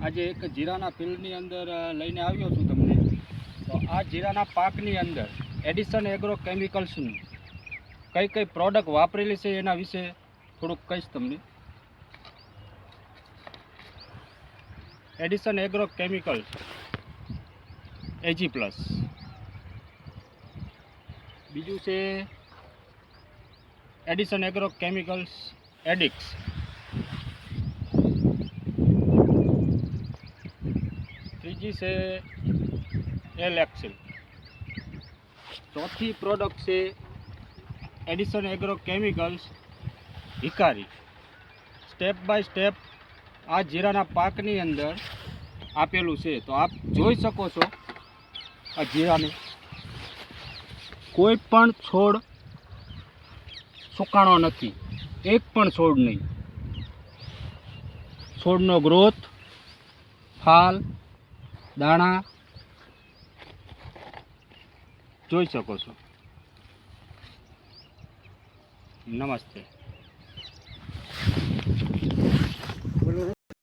આજે એક જીરાના ફિલ્ડની અંદર લઈને આવ્યો છું તમને. તો આ જીરાના પાકની અંદર એડિશન એગ્રો કેમિકલ્સનું કઈ કઈ પ્રોડક્ટ વાપરેલી છે એના વિશે થોડુંક કહીશ તમને. એડિશન એગ્રો કેમિકલ્સ AG+, બીજું છે એડિશન એગ્રો કેમિકલ્સ એડિક્સ, ત્રીજી છે એલેક્સિલ, ચોથી પ્રોડક્ટ છે addition agro chemicals Hikari. Step by step આ જીરાના પાકની અંદર આપેલું છે. તો આપ જોઈ શકો છો આ જીરાને કોઈ પણ છોડ સુકાણો નથી, એક પણ છોડ નહીં. છોડનો ગ્રોથ, ફાલ, દાણા જોઈ શકો છો. નમસ્તે.